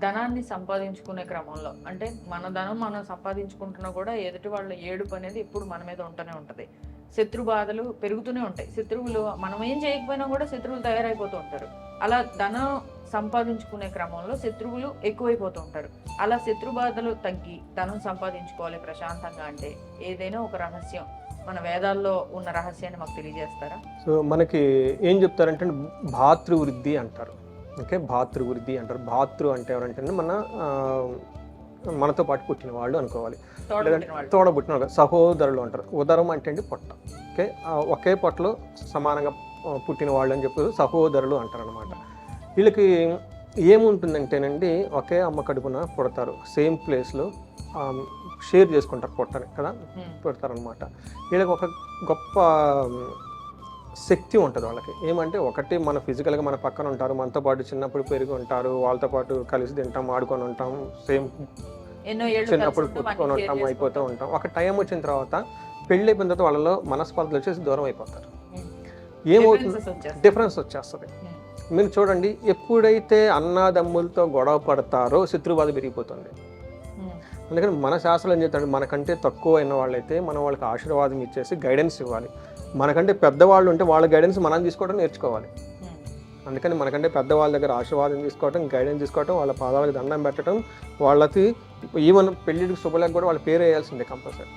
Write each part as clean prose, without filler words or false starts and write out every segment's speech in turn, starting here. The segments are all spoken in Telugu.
ధనాన్ని సంపాదించుకునే క్రమంలో అంటే మన ధనం మనం సంపాదించుకుంటున్నా కూడా ఎదుటి వాళ్ళ ఏడుపు అనేది ఎప్పుడు మన మీద ఉంటూనే ఉంటది. శత్రు బాధలు పెరుగుతూనే ఉంటాయి. శత్రువులు మనం ఏం చేయకపోయినా కూడా శత్రువులు తయారైపోతూ ఉంటారు. అలా ధనం సంపాదించుకునే క్రమంలో శత్రువులు ఎక్కువైపోతూ ఉంటారు. అలా శత్రు బాధలు తగ్గి ధనం సంపాదించుకోవాలి ప్రశాంతంగా అంటే ఏదైనా ఒక రహస్యం మన వేదాల్లో ఉన్న రహస్యాన్ని మాకు తెలియజేస్తారా? సో మనకి ఏం చెప్తారంటే భాతృవృద్ధి అంటారు. ఓకే, భాతృవృద్ధి అంటారు. భాతృ అంటే ఎవరంటే మనతో పాటు పుట్టిన వాళ్ళు అనుకోవాలి, లేదంటే తోడబుట్టిన వాళ్ళు, సహోదరులు అంటారు. ఉదరం అంటే అండి పొట్ట. ఓకే, ఒకే పొట్టలో సమానంగా పుట్టిన వాళ్ళు అని చెప్పి సహోదరులు అంటారు అనమాట. వీళ్ళకి ఏముంటుందంటేనండి ఒకే అమ్మ కడుపున పుడతారు, సేమ్ ప్లేస్లో షేర్ చేసుకుంటారు పొట్టని కదా, పుడతారనమాట. వీళ్ళకి ఒక గొప్ప శక్తి ఉంటుంది వాళ్ళకి. ఏమంటే ఒకటి మన ఫిజికల్గా మన పక్కన ఉంటారు, మనతో పాటు చిన్నప్పుడు పెరిగి ఉంటారు, వాళ్ళతో పాటు కలిసి తింటాం, ఆడుకొని ఉంటాం, సేమ్ చిన్నప్పుడు పుట్టుకొని ఉంటాం, అయిపోతూ ఉంటాం. ఒక టైం వచ్చిన తర్వాత పెళ్ళి అయిపోయిన తర్వాత వాళ్ళలో మనస్పర్ధలు వచ్చేసి దూరం అయిపోతారు. ఏమవుతుంది? డిఫరెన్స్ వచ్చేస్తుంది. మీరు చూడండి, ఎప్పుడైతే అన్నాదమ్ములతో గొడవ పడతారో శత్రుబాధ పెరిగిపోతుంది. అందుకని మన శాస్త్రం ఏం చెప్తాడు, మనకంటే తక్కువ అయిన వాళ్ళైతే మనం వాళ్ళకి ఆశీర్వాదం ఇచ్చేసి గైడెన్స్ ఇవ్వాలి. మనకంటే పెద్దవాళ్ళు ఉంటే వాళ్ళ గైడెన్స్ మనం తీసుకోవడం నేర్చుకోవాలి. అందుకని మనకంటే పెద్దవాళ్ళ దగ్గర ఆశీర్వాదం తీసుకోవటం, గైడెన్స్ తీసుకోవటం, వాళ్ళ పాదాలకు దండం పెట్టడం, వాళ్ళకి ఈవెన్ పెళ్ళిడికి శుభలకు కూడా వాళ్ళ పేరు వేయాల్సిందే కంపల్సరీ.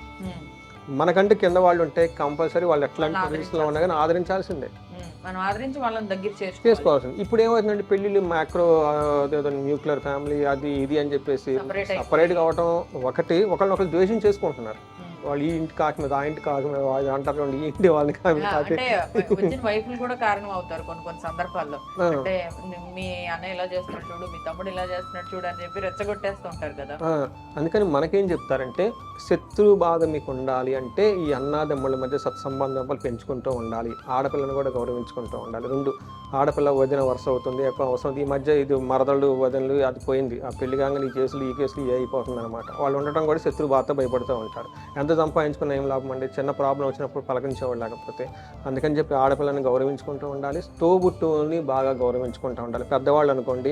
మనకంటే కింద వాళ్ళు ఉంటే కంపల్సరీ వాళ్ళు ఎట్లాంటి పొజిషన్లో ఉన్నా కానీ ఆదరించాల్సిందే, మనం ఆదరించి వాళ్ళని దగ్గర చేసుకోవాల్సింది. ఇప్పుడు ఏమవుతుందంటే పెళ్ళిళ్ళు మైక్రో న్యూక్లియర్ ఫ్యామిలీ అది ఇది అని చెప్పేసి సపరేట్ కావటం, ఒకళ్ళనొకరు ద్వేషం చేసుకుంటున్నారు. వాళ్ళు ఈ ఇంటి కాకి మీద ఆ ఇంటి కాకి మీద అంటారు, ఈ ఇంటి వాళ్ళని వైఫ్లు కూడా కారణం అవుతారు కొన్ని సందర్భాల్లో. అంటే మీ అన్న ఇలా చేస్తున్నాడు చూడు, మీ తమ్ముడు ఇలా చేస్తున్నాడు చూడు అని చెప్పి రెచ్చగొట్టేస్తూ ఉంటారు కదా. అందుకని మనకేం చెప్తారంటే శత్రు బాధ మీకు ఉండాలి అంటే ఈ అన్నాదమ్ముల మధ్య సత్సంబంధాలు పెంచుకుంటూ ఉండాలి, ఆడపిల్లను కూడా గౌరవించుకుంటూ ఉండాలి. రెండు, ఆడపిల్ల వదిన వరుస అవుతుంది, ఎక్కువ అవసరం. ఈ మధ్య ఇది మరదళ్ళు వదినలు అది పోయింది, ఆ పెళ్లి కాగానే ఈ కేసులు ఏ అయిపోతుంది అనమాట. వాళ్ళు ఉండటం కూడా శత్రు బాధతో భయపడుతూ ఉంటారు. ఎంత సంపాదించుకున్న ఏం లాభం అండి, చిన్న ప్రాబ్లం వచ్చినప్పుడు పలకరించేవాళ్ళు లేకపోతే. అందుకని చెప్పి ఆడపిల్లని గౌరవించుకుంటూ ఉండాలి, తోబుట్టుని బాగా గౌరవించుకుంటూ ఉండాలి. పెద్దవాళ్ళు అనుకోండి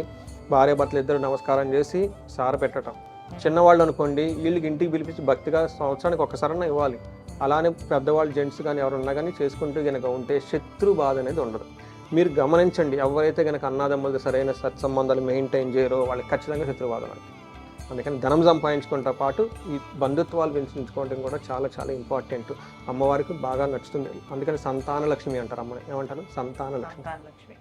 భార్య భర్తలు ఇద్దరు నమస్కారం చేసి సార పెట్టడం, చిన్నవాళ్ళు అనుకోండి వీళ్ళకి ఇంటికి పిలిపించి భక్తిగా సంవత్సరానికి ఒక్కసారైనా ఇవ్వాలి. అలానే పెద్దవాళ్ళు జెంట్స్ కానీ ఎవరున్నా కానీ చేసుకుంటూ కనుక ఉంటే శత్రు బాధ అనేది ఉండదు. మీరు గమనించండి, ఎవరైతే కనుక అన్నాదమ్ములతో సరైన సత్సంబంధాలు మెయింటైన్ చేయరో వాళ్ళకి ఖచ్చితంగా శత్రుబాధ ఉంటుంది. అందుకని ధనం సంపాదించుకుంటా పాటు ఈ బంధుత్వాలు పెంచుకోవడం కూడా చాలా చాలా ఇంపార్టెంట్. అమ్మవారికి బాగా నచ్చుతుంది. అందుకని సంతాన లక్ష్మి అంటారు అమ్మని. ఏమంటారు? సంతాన లక్ష్మి.